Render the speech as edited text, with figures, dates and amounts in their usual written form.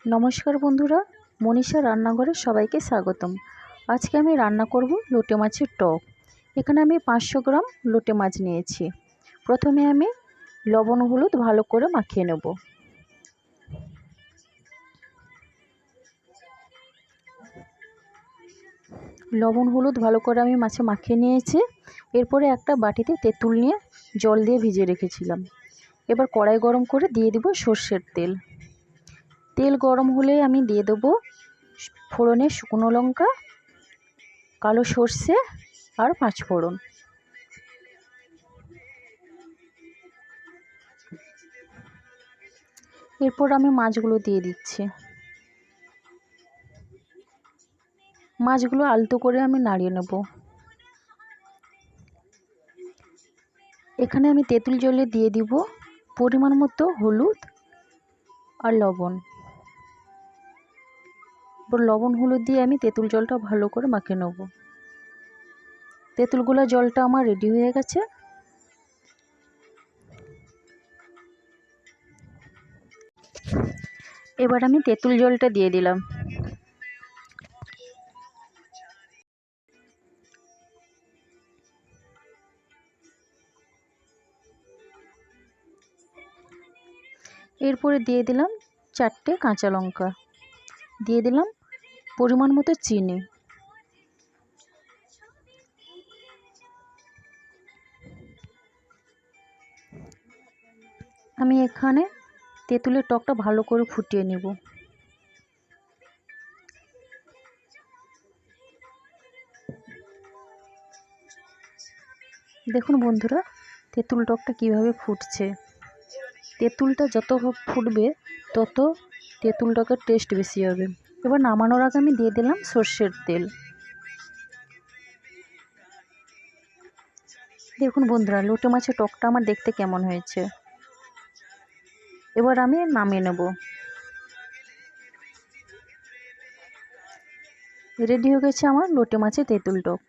নমস্কার বন্ধুরা, মনীষা রান্নাঘরে সবাইকে স্বাগতম। আজকে আমি রান্না করব লোটে মাছের টক। এখানে আমি 500 গ্রাম লোটে মাছ নিয়েছি। প্রথমে আমি লবণ হলুদ ভালো করে মাখিয়ে নেব। লবণ হলুদ ভালো করে আমি মাছে মাখিয়ে নিয়েছি। এরপরে একটা বাটিতে তেঁতুল নিয়ে জল দিয়ে ভিজিয়ে রেখেছিলাম। এবার কড়াই গরম করে দিয়ে দিব সর্ষের তেল। তেল গরম হলে আমি দিয়ে দেবো ফোড়নে শুকনো লঙ্কা, কালো সর্ষে আর 5 ফোড়ন। এরপর আমি মাছগুলো দিয়ে দিচ্ছি। মাছগুলো আলতো করে আমি নাড়িয়ে নেব। এখানে আমি তেঁতুল জলে দিয়ে দিব পরিমাণ মতো হলুদ আর লবণ। লবণ হলুদ দিয়ে আমি তেঁতুল জলটা ভালো করে মাখিয়ে নেব। তেঁতুলগুলো জলটা আমার রেডি হয়ে গেছে। এবার আমি তেঁতুল জলটা দিয়ে দিলাম। এরপরে দিয়ে দিলাম 4টে কাঁচা লঙ্কা, দিয়ে দিলাম পরিমাণ মতো চিনি। আমি এখানে তেঁতুলের টকটা ভালো করে ফুটিয়ে নেব। দেখুন বন্ধুরা, তেঁতুল টকটা কিভাবে ফুটছে। তেঁতুলটা যত ফুটবে তত তেঁতুল টকের টেস্ট বেশি হবে। এবার নামানোর আগে আমি দিয়ে দিলাম সর্ষের তেল। দেখুন বন্ধুরা, লোটে মাছের টকটা আমার দেখতে কেমন হয়েছে। এবার আমি নামিয়ে নেব। রেডি হয়ে গেছে আমার লোটে মাছের তেঁতুল টক।